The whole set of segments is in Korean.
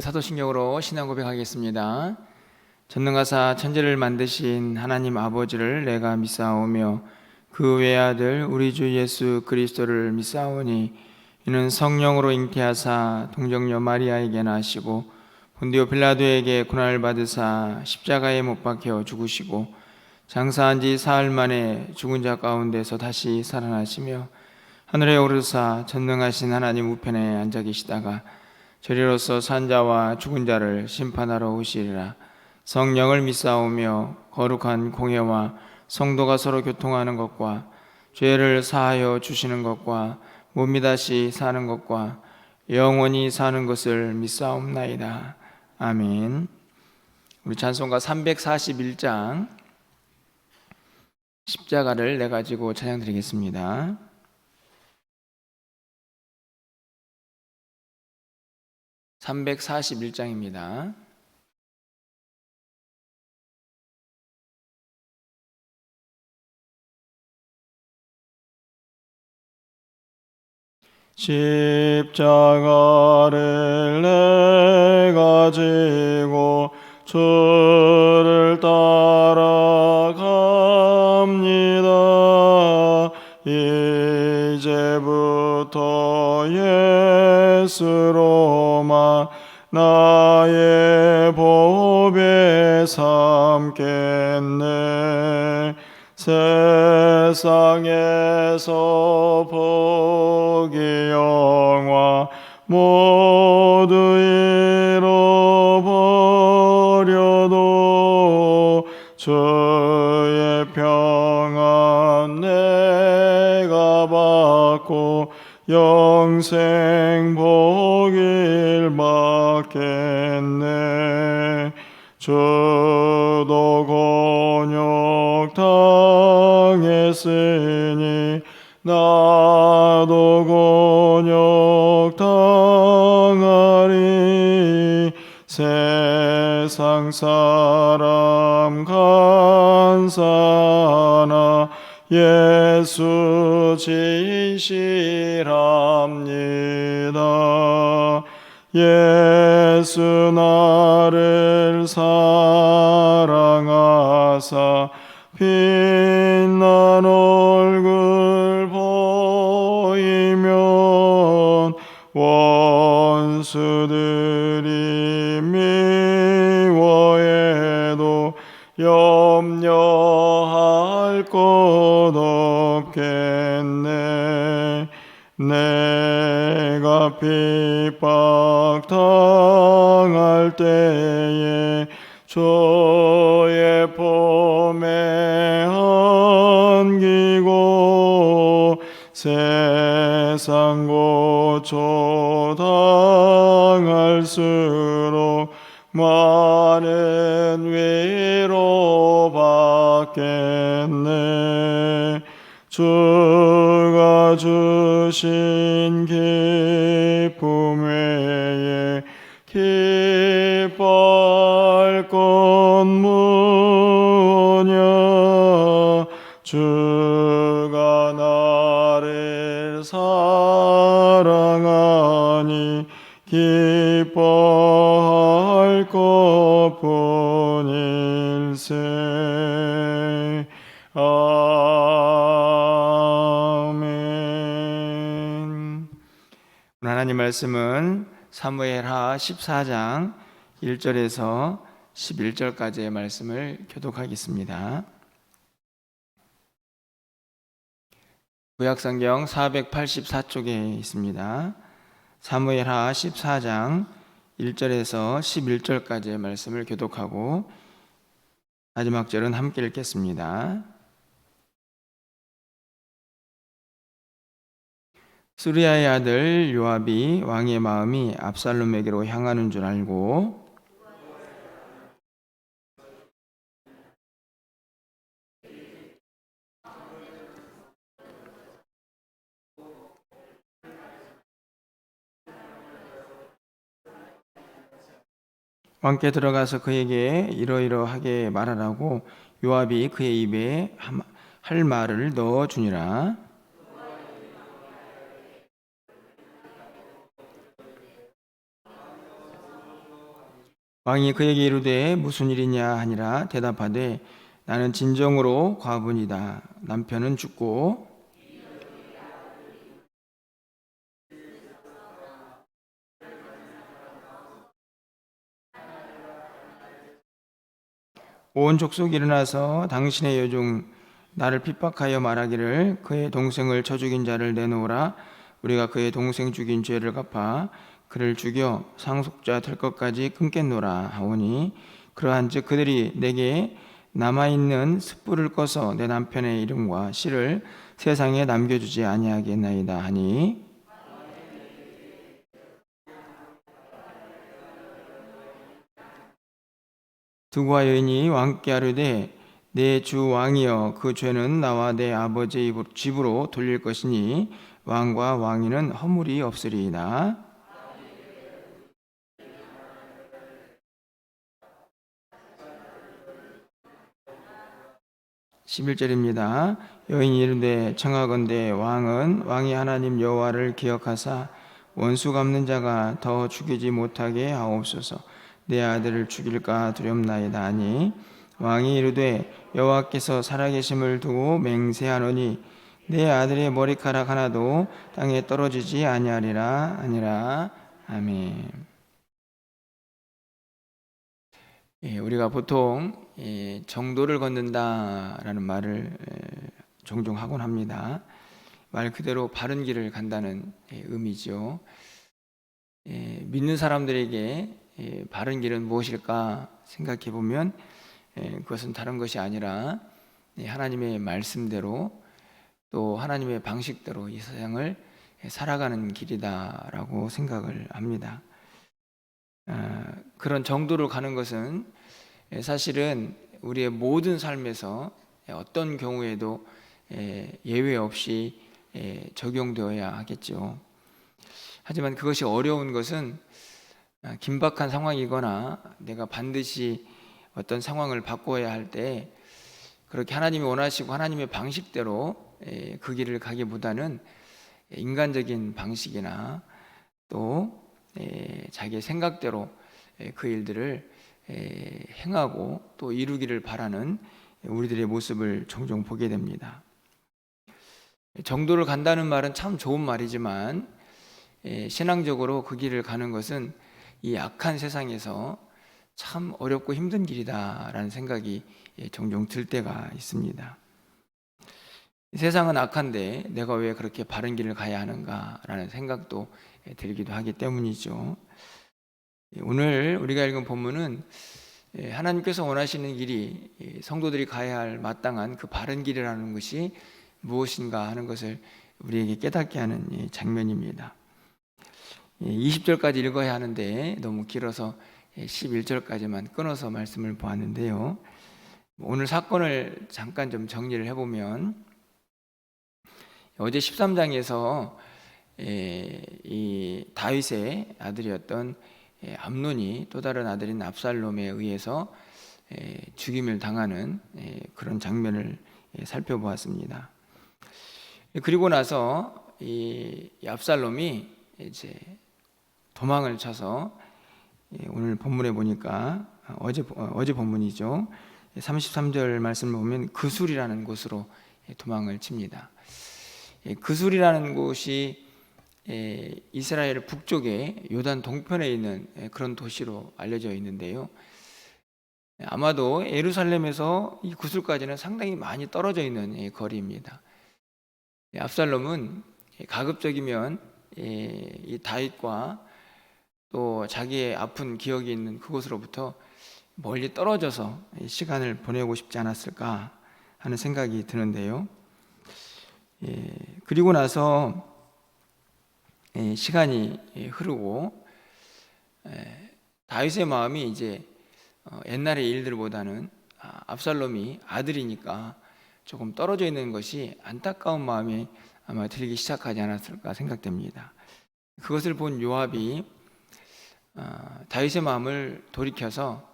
사도신경으로 신앙 고백하겠습니다. 전능하사 천지를 만드신 하나님 아버지를 내가 믿사오며 그 외아들 우리 주 예수 그리스도를 믿사오니 이는 성령으로 잉태하사 동정녀 마리아에게 나시고 본디오 빌라도에게 고난을 받으사 십자가에 못 박혀 죽으시고 장사한 지 사흘 만에 죽은 자 가운데서 다시 살아나시며 하늘에 오르사 전능하신 하나님 우편에 앉아 계시다가 저리로서 산자와 죽은 자를 심판하러 오시리라. 성령을 믿사오며 거룩한 공회와 성도가 서로 교통하는 것과 죄를 사하여 주시는 것과 몸이 다시 사는 것과 영원히 사는 것을 믿사옵나이다. 아멘. 우리 찬송가 341장 십자가를 내 가지고 찬양 드리겠습니다. 341장입니다. 십자가를 내 가지고 주를 따라갑니다. 이제부터 예수로만 나의 보배 삼겠네. 세상에서 복이 영화 모두 잃어버려도 주의 평안 내가 받고 영생 복을 받겠네. 주도 곤욕 당했으니 나도 곤욕 당하리. 세상 사람 간사나 예수 진실합니다. 예수 나를 사랑하사 빛난 얼굴 보이면 원수들이 미워해도 염려할 것 없겠네. 내가 핍박 당할 때에 주의 품에 안기고 세상 고초 당할수록 많은 위로 받겠네. 주가 주신 기쁨 외에 기뻐할 것 무엇냐. 주가 나를 사랑하니 기뻐할 것뿐일세. 아멘. 하나님 말씀은 사무엘하 14장 1절에서 11절까지의 말씀을 교독하겠습니다. 구약성경 484쪽에 있습니다. 사무엘하 14장 1절에서 11절까지의 말씀을 교독하고 마지막 절은 함께 읽겠습니다. 수리아의 아들 요압이 왕의 마음이 압살롬에게로 향하는 줄 알고 왕께 들어가서 그에게 이러이러하게 말하라고 요압이 그의 입에 할 말을 넣어 주니라. 왕이 그에게 이르되 무슨 일이냐 하니라. 대답하되 나는 진정으로 과부니다. 남편은 죽고 온 족속이 일어나서 당신의 여종 나를 핍박하여 말하기를 그의 동생을 쳐 죽인 자를 내놓으라. 우리가 그의 동생 죽인 죄를 갚아 그를 죽여 상속자 될 것까지 끊겠노라 하오니, 그러한즉 그들이 내게 남아있는 숯불을 꺼서 내 남편의 이름과 씨를 세상에 남겨주지 아니하겠나이다 하니, 두과 여인이 왕께 아뢰되 내 주 왕이여, 그 죄는 나와 내 아버지의 집으로 돌릴 것이니 왕과 왕위는 허물이 없으리이다. 11절입니다. 여인이 이르되 청하건대 왕이 하나님 여호와를 기억하사 원수 갚는 자가 더 죽이지 못하게 하옵소서. 내 아들을 죽일까 두렵나이다 하니, 왕이 이르되 여호와께서 살아계심을 두고 맹세하노니 내 아들의 머리카락 하나도 땅에 떨어지지 아니하리라 하니라. 아멘. 우리가 보통 정도를 걷는다라는 말을 종종 하곤 합니다. 말 그대로 바른 길을 간다는 의미죠. 믿는 사람들에게 바른 길은 무엇일까 생각해 보면 그것은 다른 것이 아니라 하나님의 말씀대로 또 하나님의 방식대로 이 세상을 살아가는 길이다라고 생각을 합니다. 그런 정도로 가는 것은 사실은 우리의 모든 삶에서 어떤 경우에도 예외 없이 적용되어야 하겠죠. 하지만 그것이 어려운 것은 긴박한 상황이거나 내가 반드시 어떤 상황을 바꿔야 할 때 그렇게 하나님이 원하시고 하나님의 방식대로 그 길을 가기보다는 인간적인 방식이나 또 자기의 생각대로 그 일들을 행하고 또 이루기를 바라는 우리들의 모습을 종종 보게 됩니다. 정도를 간다는 말은 참 좋은 말이지만 신앙적으로 그 길을 가는 것은 이 악한 세상에서 참 어렵고 힘든 길이다라는 생각이 종종 들 때가 있습니다. 세상은 악한데 내가 왜 그렇게 바른 길을 가야 하는가라는 생각도 들기도 하기 때문이죠. 오늘 우리가 읽은 본문은 하나님께서 원하시는 길이 성도들이 가야 할 마땅한 그 바른 길이라는 것이 무엇인가 하는 것을 우리에게 깨닫게 하는 장면입니다. 20절까지 읽어야 하는데 너무 길어서 11절까지만 끊어서 말씀을 보았는데요. 오늘 사건을 잠깐 좀 정리를 해보면, 어제 13장에서 이 다윗의 아들이었던 암논이 또 다른 아들인 압살롬에 의해서 죽임을 당하는 그런 장면을 살펴보았습니다. 그리고 나서 이 압살롬이 이제 도망을 쳐서 오늘 본문에 보니까 어제 본문이죠. 33절 말씀을 보면 그술이라는 곳으로 도망을 칩니다. 그술이라는 곳이 이스라엘 북쪽에 요단 동편에 있는 그런 도시로 알려져 있는데요. 아마도 예루살렘에서 이 구술까지는 상당히 많이 떨어져 있는 거리입니다. 압살롬은 가급적이면 이 다윗과 또 자기의 아픈 기억이 있는 그곳으로부터 멀리 떨어져서 시간을 보내고 싶지 않았을까 하는 생각이 드는데요. 그리고 나서 시간이 흐르고 다윗의 마음이 이제 옛날의 일들보다는 압살롬이 아들이니까 조금 떨어져 있는 것이 안타까운 마음이 아마 들기 시작하지 않았을까 생각됩니다. 그것을 본 요압이 다윗의 마음을 돌이켜서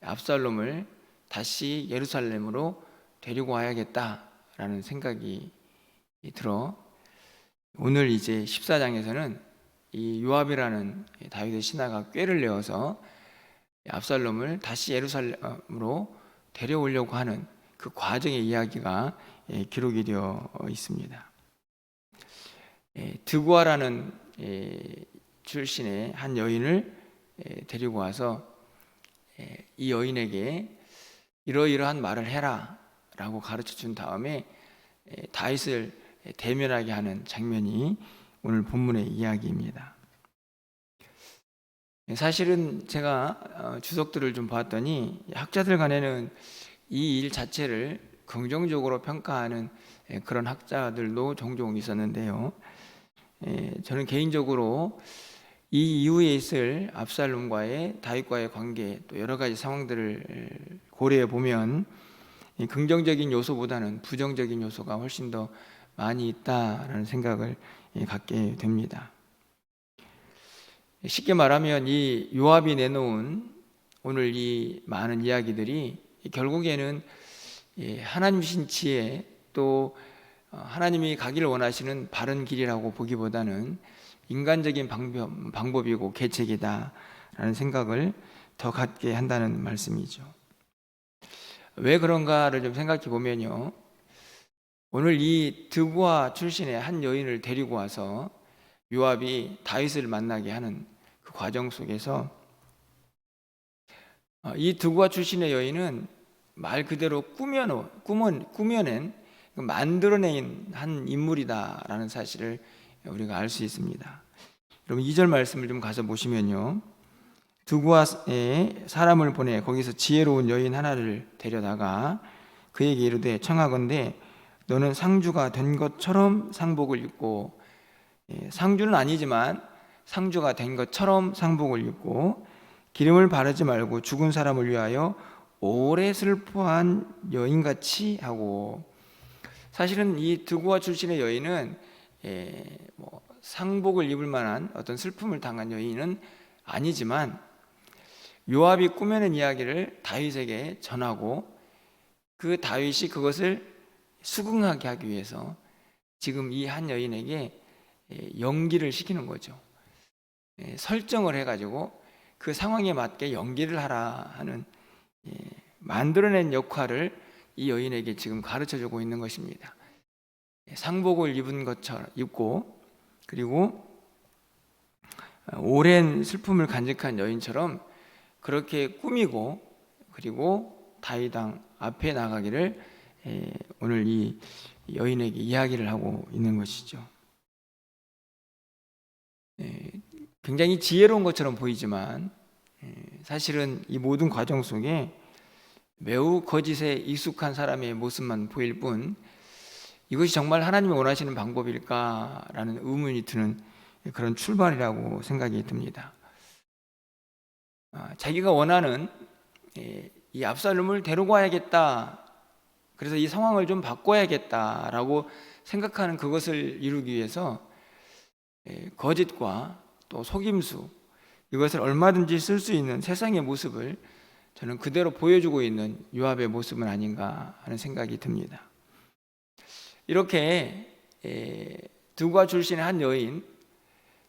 압살롬을 다시 예루살렘으로 데리고 와야겠다라는 생각이 들어 오늘 이제 14장에서는 이 요압이라는 다윗의 신하가 꾀를 내어서 압살롬을 다시 예루살렘으로 데려오려고 하는 그 과정의 이야기가 기록이 되어 있습니다. 드고아라는 출신의 한 여인을 데리고 와서 이 여인에게 이러이러한 말을 해라 라고 가르쳐 준 다음에 다윗을 대면하게 하는 장면이 오늘 본문의 이야기입니다. 사실은 제가 주석들을 좀 봤더니 학자들 간에는 이 일 자체를 긍정적으로 평가하는 그런 학자들도 종종 있었는데요. 저는 개인적으로 이 이후에 있을 압살롬과의 다윗과의 관계, 또 여러 가지 상황들을 고려해 보면 긍정적인 요소보다는 부정적인 요소가 훨씬 더 많이 있다라는 생각을 갖게 됩니다. 쉽게 말하면 이 요압이 내놓은 오늘 이 많은 이야기들이 결국에는 하나님 신 지혜, 또 하나님이 가기를 원하시는 바른 길이라고 보기보다는 인간적인 방법이고 계책이다라는 생각을 더 갖게 한다는 말씀이죠. 왜 그런가를 좀 생각해 보면요, 오늘 이 드고아 출신의 한 여인을 데리고 와서 요압이 다윗을 만나게 하는 그 과정 속에서 이 드고아 출신의 여인은 말 그대로 꾸며낸 만들어낸 한 인물이다라는 사실을 우리가 알 수 있습니다. 여러분 2절 말씀을 좀 가서 보시면요, 드고아에 사람을 보내 거기서 지혜로운 여인 하나를 데려다가 그에게 이르되 청하건대 너는 상주가 된 것처럼 상복을 입고, 상주는 아니지만 상주가 된 것처럼 상복을 입고 기름을 바르지 말고 죽은 사람을 위하여 오래 슬퍼한 여인같이 하고. 사실은 이 드고아 출신의 여인은 상복을 입을 만한 어떤 슬픔을 당한 여인은 아니지만 요압이 꾸며낸 이야기를 다윗에게 전하고 그 다윗이 그것을 수긍하게 하기 위해서 지금 이 한 여인에게 연기를 시키는 거죠. 설정을 해가지고 그 상황에 맞게 연기를 하라 하는 만들어낸 역할을 이 여인에게 지금 가르쳐주고 있는 것입니다. 상복을 입은 것처럼 입고, 그리고 오랜 슬픔을 간직한 여인처럼 그렇게 꾸미고, 그리고 다윗 왕 앞에 나가기를 오늘 이 여인에게 이야기를 하고 있는 것이죠. 굉장히 지혜로운 것처럼 보이지만 사실은 이 모든 과정 속에 매우 거짓에 익숙한 사람의 모습만 보일 뿐, 이것이 정말 하나님이 원하시는 방법일까라는 의문이 드는 그런 출발이라고 생각이 듭니다. 자기가 원하는 이 압살롬을 데리고 와야겠다, 그래서 이 상황을 좀 바꿔야겠다라고 생각하는 그것을 이루기 위해서 거짓과 또 속임수, 이것을 얼마든지 쓸 수 있는 세상의 모습을 저는 그대로 보여주고 있는 요압의 모습은 아닌가 하는 생각이 듭니다. 이렇게 드고아 출신의 한 여인,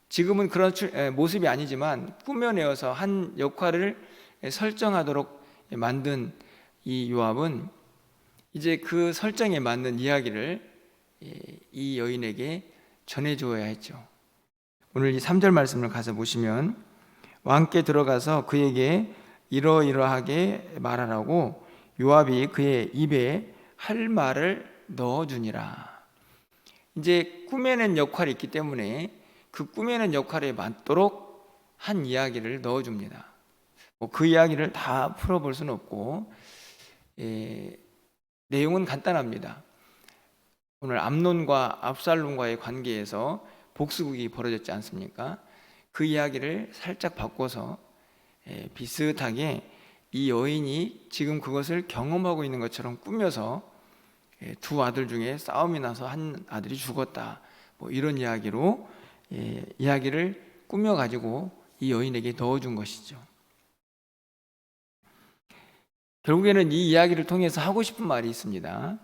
지금은 그런 모습이 아니지만 꾸며내어서 한 역할을 설정하도록 만든 이 요압은 이제 그 설정에 맞는 이야기를 이 여인에게 전해주어야 했죠. 오늘 이 3절 말씀을 가서 보시면 왕께 들어가서 그에게 이러이러하게 말하라고 요압이 그의 입에 할 말을 넣어주니라. 이제 꾸며낸 역할이 있기 때문에 그 꾸며낸 역할에 맞도록 한 이야기를 넣어줍니다. 그 이야기를 다 풀어볼 수는 없고 내용은 간단합니다. 오늘 암논과 압살롬과의 관계에서 복수극이 벌어졌지 않습니까? 그 이야기를 살짝 바꿔서 비슷하게 이 여인이 지금 그것을 경험하고 있는 것처럼 꾸며서 두 아들 중에 싸움이 나서 한 아들이 죽었다, 이런 이야기로 이야기를 꾸며가지고 이 여인에게 넣어준 것이죠. 결국에는 이 이야기를 통해서 하고 싶은 말이 있습니다.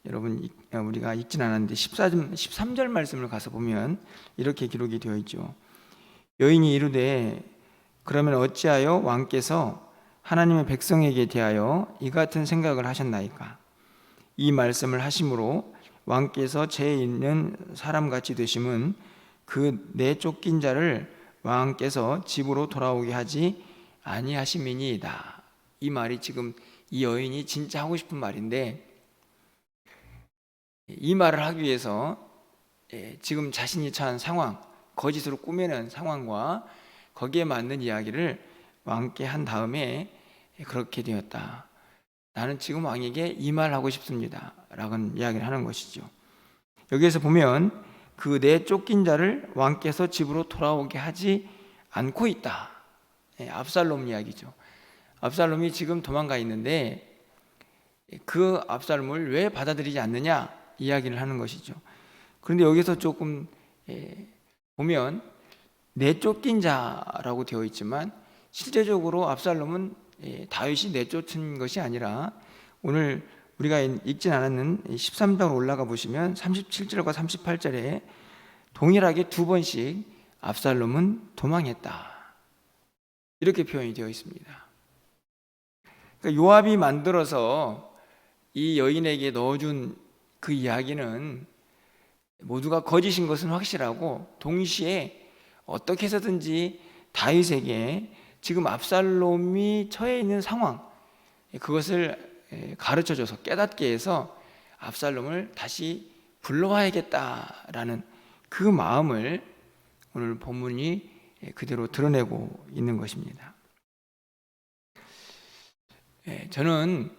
여러분, 우리가 읽진 않았는데 13절 말씀을 가서 보면 이렇게 기록이 되어 있죠. 여인이 이르되 그러면 어찌하여 왕께서 하나님의 백성에게 대하여 이 같은 생각을 하셨나이까? 이 말씀을 하심으로 왕께서 죄 있는 사람같이 되심은 그 내쫓긴 자를 왕께서 집으로 돌아오게 하지 아니하심이니이다. 이 말이 지금 이 여인이 진짜 하고 싶은 말인데, 이 말을 하기 위해서 지금 자신이 처한 상황, 거짓으로 꾸며낸 상황과 거기에 맞는 이야기를 왕께 한 다음에 그렇게 되었다. 나는 지금 왕에게 이 말 하고 싶습니다. 라는 이야기를 하는 것이죠. 여기에서 보면 그 내쫓긴 자를 왕께서 집으로 돌아오게 하지 않고 있다. 압살롬 이야기죠. 압살롬이 지금 도망가 있는데 그 압살롬을 왜 받아들이지 않느냐 이야기를 하는 것이죠. 그런데 여기서 조금 보면 내쫓긴 자라고 되어 있지만 실제적으로 압살롬은 다윗이 내쫓은 것이 아니라 오늘 우리가 읽진 않았는 13장 올라가 보시면 37절과 38절에 동일하게 두 번씩 압살롬은 도망했다. 이렇게 표현이 되어 있습니다. 그러니까 요압이 만들어서 이 여인에게 넣어준 그 이야기는 모두가 거짓인 것은 확실하고 동시에 어떻게 해서든지 다윗에게 지금 압살롬이 처해 있는 상황, 그것을 가르쳐줘서 깨닫게 해서 압살롬을 다시 불러와야겠다라는 그 마음을 오늘 본문이 그대로 드러내고 있는 것입니다. 저는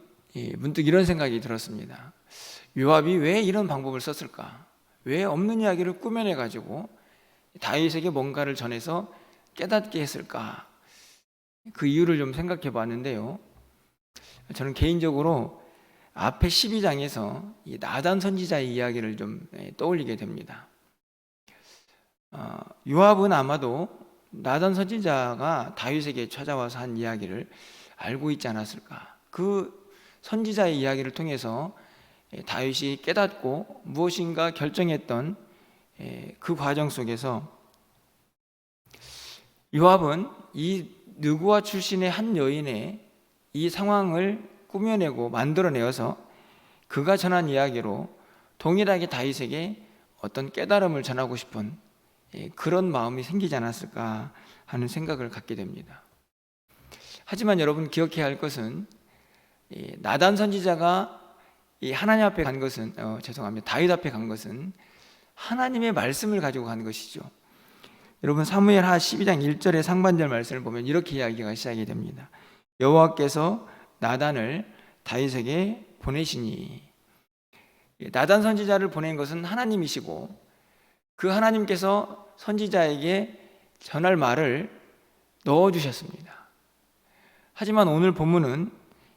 문득 이런 생각이 들었습니다. 요압이 왜 이런 방법을 썼을까? 왜 없는 이야기를 꾸며내 가지고 다윗에게 뭔가를 전해서 깨닫게 했을까? 그 이유를 좀 생각해 봤는데요. 저는 개인적으로 앞에 12장에서 이 나단 선지자의 이야기를 좀 떠올리게 됩니다. 요압은 아마도 나단 선지자가 다윗에게 찾아와서 한 이야기를 알고 있지 않았을까? 그 선지자의 이야기를 통해서 다윗이 깨닫고 무엇인가 결정했던 그 과정 속에서 요압은 이 느고아 출신의 한 여인의 이 상황을 꾸며내고 만들어내어서 그가 전한 이야기로 동일하게 다윗에게 어떤 깨달음을 전하고 싶은 그런 마음이 생기지 않았을까 하는 생각을 갖게 됩니다. 하지만 여러분 기억해야 할 것은 나단 선지자가 하나님 앞에 간 것은 다윗 앞에 간 것은 하나님의 말씀을 가지고 간 것이죠. 여러분 사무엘하 12장 1절의 상반절 말씀을 보면 이렇게 이야기가 시작이 됩니다. 여호와께서 나단을 다윗에게 보내시니, 나단 선지자를 보낸 것은 하나님이시고 그 하나님께서 선지자에게 전할 말을 넣어주셨습니다. 하지만 오늘 본문은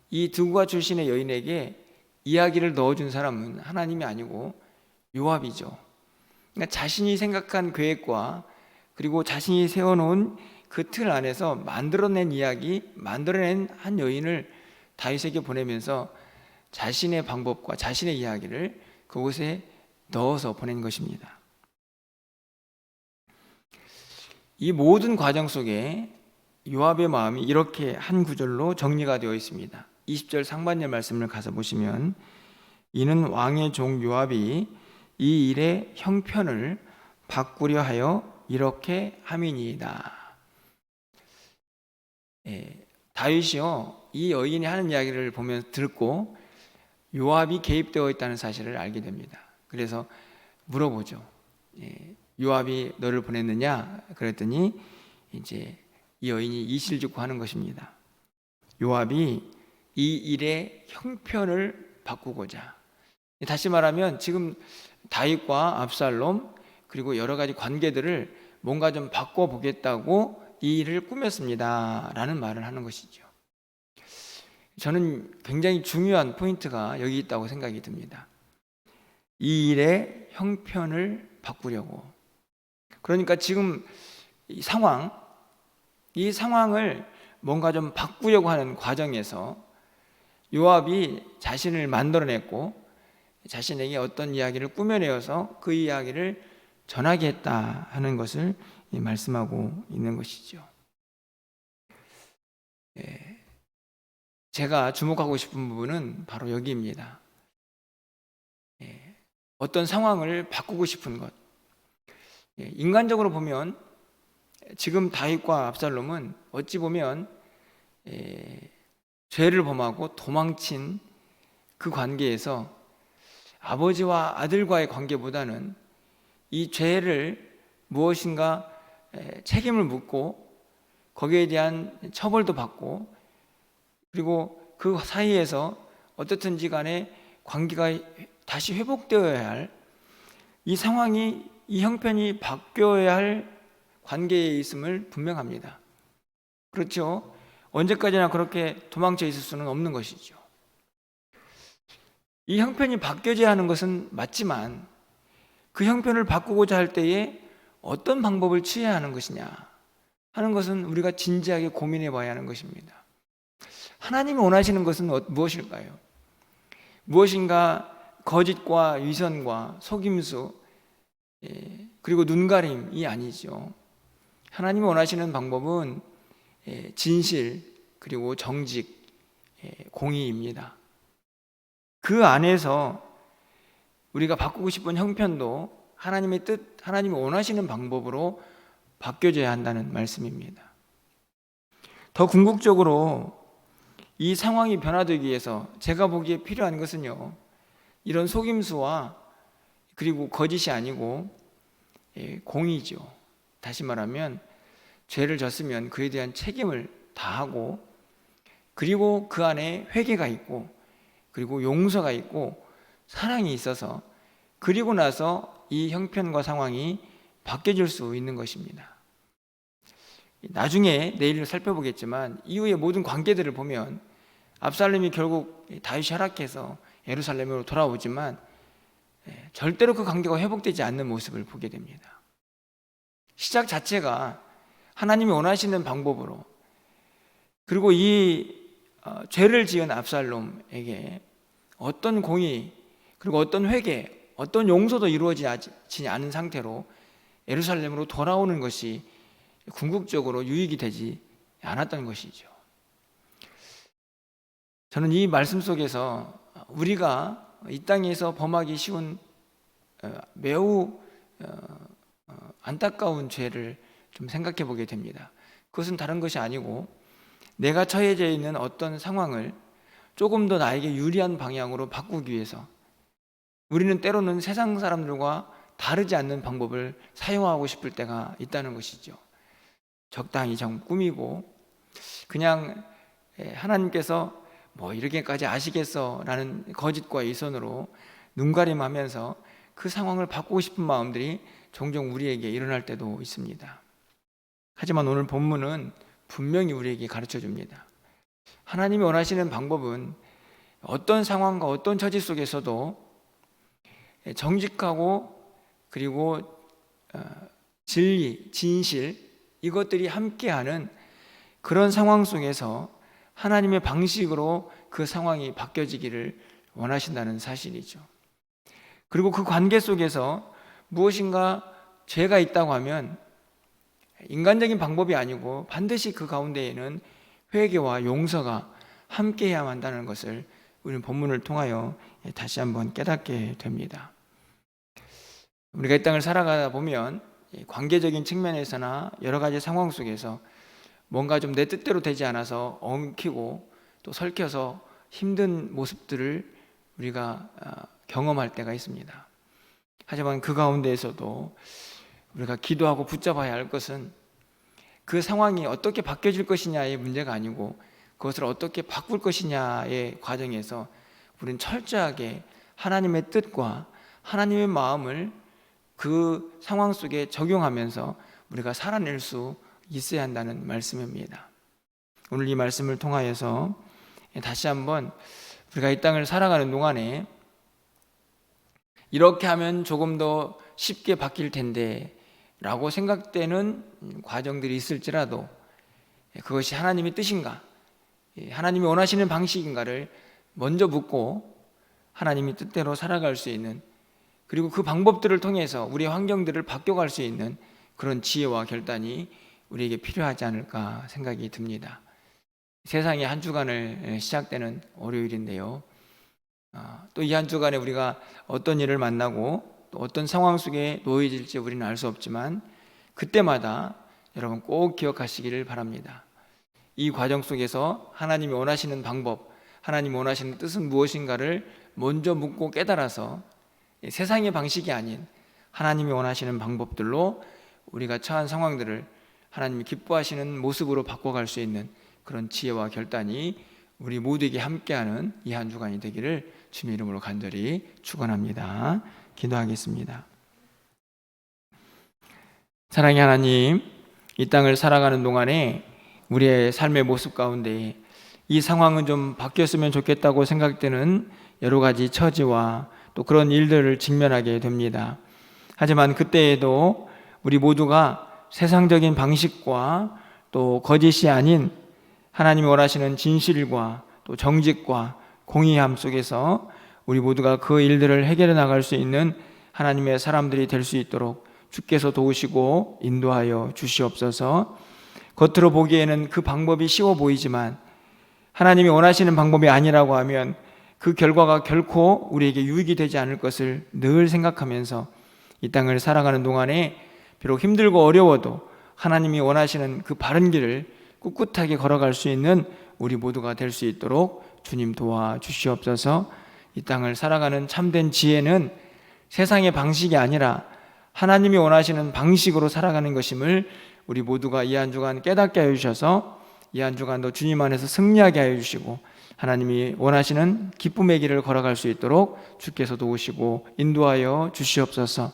이 느고아 출신의 여인에게 이야기를 넣어준 사람은 하나님이 아니고 요압이죠. 그러니까 자신이 생각한 계획과 그리고 자신이 세워놓은 그 틀 안에서 만들어낸 이야기, 만들어낸 한 여인을 다윗에게 보내면서 자신의 방법과 자신의 이야기를 그곳에 넣어서 보낸 것입니다. 이 모든 과정 속에 요압의 마음이 이렇게 한 구절로 정리가 되어 있습니다. 20절 상반절 말씀을 가서 보시면 이는 왕의 종 요압이 이 일의 형편을 바꾸려 하여 이렇게 함이니이다. 다윗이요 이 여인이 하는 이야기를 보면 듣고 요압이 개입되어 있다는 사실을 알게 됩니다. 그래서 물어보죠. 요압이 너를 보냈느냐? 그랬더니 이제 이 여인이 이실직고 하는 것입니다. 요압이 이 일의 형편을 바꾸고자, 다시 말하면 지금 다윗과 압살롬 그리고 여러 가지 관계들을 뭔가 좀 바꿔보겠다고 이 일을 꾸몄습니다 라는 말을 하는 것이죠. 저는 굉장히 중요한 포인트가 여기 있다고 생각이 듭니다. 이 일의 형편을 바꾸려고. 그러니까 지금 이 상황을 뭔가 좀 바꾸려고 하는 과정에서 요압이 자신을 만들어냈고 자신에게 어떤 이야기를 꾸며내어서 그 이야기를 전하게 했다 하는 것을 말씀하고 있는 것이죠. 제가 주목하고 싶은 부분은 바로 여기입니다. 어떤 상황을 바꾸고 싶은 것. 인간적으로 보면 지금 다윗과 압살롬은 어찌 보면 죄를 범하고 도망친 그 관계에서 아버지와 아들과의 관계보다는 이 죄를 무엇인가 책임을 묻고 거기에 대한 처벌도 받고, 그리고 그 사이에서 어떻든지 간에 관계가 다시 회복되어야 할, 이 상황이, 이 형편이 바뀌어야 할 관계에 있음을 분명합니다. 그렇죠? 언제까지나 그렇게 도망쳐 있을 수는 없는 것이죠. 이 형편이 바뀌어져야 하는 것은 맞지만 그 형편을 바꾸고자 할 때에 어떤 방법을 취해야 하는 것이냐 하는 것은 우리가 진지하게 고민해 봐야 하는 것입니다. 하나님이 원하시는 것은 무엇일까요? 무엇인가 거짓과 위선과 속임수, 그리고 눈가림이 아니죠. 하나님이 원하시는 방법은 진실, 그리고 정직, 공의입니다. 그 안에서 우리가 바꾸고 싶은 형편도 하나님의 뜻, 하나님이 원하시는 방법으로 바뀌어져야 한다는 말씀입니다. 더 궁극적으로 이 상황이 변화되기 위해서 제가 보기에 필요한 것은요, 이런 속임수와 그리고 거짓이 아니고 공의죠. 다시 말하면 죄를 졌으면 그에 대한 책임을 다하고, 그리고 그 안에 회개가 있고, 그리고 용서가 있고, 사랑이 있어서, 그리고 나서 이 형편과 상황이 바뀌어질 수 있는 것입니다. 나중에 내일 살펴보겠지만 이후의 모든 관계들을 보면 압살롬이 결국 다윗이 허락해서 예루살렘으로 돌아오지만 절대로 그 관계가 회복되지 않는 모습을 보게 됩니다. 시작 자체가 하나님이 원하시는 방법으로, 그리고 이 죄를 지은 압살롬에게 어떤 공의, 그리고 어떤 회개, 어떤 용서도 이루어지지 않은 상태로 예루살렘으로 돌아오는 것이 궁극적으로 유익이 되지 않았던 것이죠. 저는 이 말씀 속에서 우리가 이 땅에서 범하기 쉬운 매우 안타까운 죄를 좀 생각해 보게 됩니다. 그것은 다른 것이 아니고 내가 처해져 있는 어떤 상황을 조금 더 나에게 유리한 방향으로 바꾸기 위해서 우리는 때로는 세상 사람들과 다르지 않는 방법을 사용하고 싶을 때가 있다는 것이죠. 적당히 좀 꾸미고 그냥 하나님께서 뭐 이렇게까지 아시겠어 라는 거짓과 위선으로 눈가림하면서 그 상황을 바꾸고 싶은 마음들이 종종 우리에게 일어날 때도 있습니다. 하지만 오늘 본문은 분명히 우리에게 가르쳐 줍니다. 하나님이 원하시는 방법은 어떤 상황과 어떤 처지 속에서도 정직하고, 그리고 진리, 진실, 이것들이 함께하는 그런 상황 속에서 하나님의 방식으로 그 상황이 바뀌어지기를 원하신다는 사실이죠. 그리고 그 관계 속에서 무엇인가 죄가 있다고 하면 인간적인 방법이 아니고 반드시 그 가운데에는 회개와 용서가 함께해야 한다는 것을 우리는 본문을 통하여 다시 한번 깨닫게 됩니다. 우리가 이 땅을 살아가다 보면 관계적인 측면에서나 여러 가지 상황 속에서 뭔가 좀 내 뜻대로 되지 않아서 엉키고 또 설켜서 힘든 모습들을 우리가 경험할 때가 있습니다. 하지만 그 가운데에서도 우리가 기도하고 붙잡아야 할 것은 그 상황이 어떻게 바뀌어질 것이냐의 문제가 아니고 그것을 어떻게 바꿀 것이냐의 과정에서 우리는 철저하게 하나님의 뜻과 하나님의 마음을 그 상황 속에 적용하면서 우리가 살아낼 수 있어야 한다는 말씀입니다. 오늘 이 말씀을 통하여서 다시 한번 우리가 이 땅을 살아가는 동안에 이렇게 하면 조금 더 쉽게 바뀔 텐데 라고 생각되는 과정들이 있을지라도 그것이 하나님의 뜻인가, 하나님이 원하시는 방식인가를 먼저 묻고 하나님의 뜻대로 살아갈 수 있는, 그리고 그 방법들을 통해서 우리의 환경들을 바뀌어갈 수 있는 그런 지혜와 결단이 우리에게 필요하지 않을까 생각이 듭니다. 세상의 한 주간을 시작되는 월요일인데요. 또 이 한 주간에 우리가 어떤 일을 만나고 또 어떤 상황 속에 놓여질지 우리는 알 수 없지만 그때마다 여러분 꼭 기억하시기를 바랍니다. 이 과정 속에서 하나님이 원하시는 방법, 하나님이 원하시는 뜻은 무엇인가를 먼저 묻고 깨달아서 세상의 방식이 아닌 하나님이 원하시는 방법들로 우리가 처한 상황들을 하나님이 기뻐하시는 모습으로 바꿔갈 수 있는 그런 지혜와 결단이 우리 모두에게 함께하는 이 한 주간이 되기를 주님의 이름으로 간절히 축원합니다. 기도하겠습니다. 사랑의 하나님, 이 땅을 살아가는 동안에 우리의 삶의 모습 가운데 이 상황은 좀 바뀌었으면 좋겠다고 생각되는 여러 가지 처지와 또 그런 일들을 직면하게 됩니다. 하지만 그때에도 우리 모두가 세상적인 방식과 또 거짓이 아닌 하나님이 원하시는 진실과 또 정직과 공의함 속에서 우리 모두가 그 일들을 해결해 나갈 수 있는 하나님의 사람들이 될 수 있도록 주께서 도우시고 인도하여 주시옵소서. 겉으로 보기에는 그 방법이 쉬워 보이지만 하나님이 원하시는 방법이 아니라고 하면 그 결과가 결코 우리에게 유익이 되지 않을 것을 늘 생각하면서 이 땅을 살아가는 동안에 비록 힘들고 어려워도 하나님이 원하시는 그 바른 길을 꿋꿋하게 걸어갈 수 있는 우리 모두가 될 수 있도록 주님 도와주시옵소서. 이 땅을 살아가는 참된 지혜는 세상의 방식이 아니라 하나님이 원하시는 방식으로 살아가는 것임을 우리 모두가 이 한 주간 깨닫게 하여 주셔서 이 한 주간도 주님 안에서 승리하게 하여 주시고 하나님이 원하시는 기쁨의 길을 걸어갈 수 있도록 주께서 도우시고 인도하여 주시옵소서.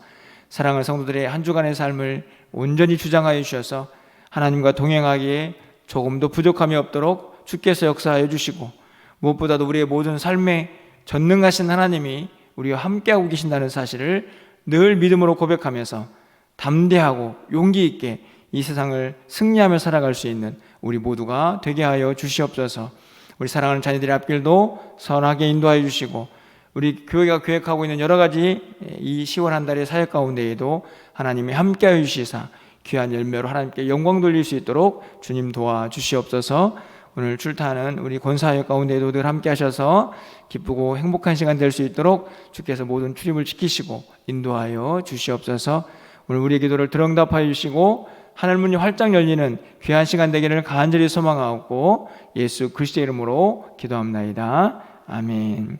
사랑하는 성도들의 한 주간의 삶을 온전히 주장하여 주셔서 하나님과 동행하기에 조금도 부족함이 없도록 주께서 역사하여 주시고 무엇보다도 우리의 모든 삶에 전능하신 하나님이 우리와 함께하고 계신다는 사실을 늘 믿음으로 고백하면서 담대하고 용기 있게 이 세상을 승리하며 살아갈 수 있는 우리 모두가 되게 하여 주시옵소서. 우리 사랑하는 자녀들의 앞길도 선하게 인도하여 주시고 우리 교회가 계획하고 있는 여러 가지 이 10월 한 달의 사역 가운데에도 하나님이 함께하여 주시사 귀한 열매로 하나님께 영광 돌릴 수 있도록 주님 도와주시옵소서. 오늘 출타하는 우리 권사역 가운데에도 늘 함께 하셔서 기쁘고 행복한 시간 될 수 있도록 주께서 모든 출입을 지키시고 인도하여 주시옵소서. 오늘 우리의 기도를 들응답하여 주시고 하늘문이 활짝 열리는 귀한 시간 되기를 간절히 소망하고 예수 그리스도의 이름으로 기도합나이다. 아멘.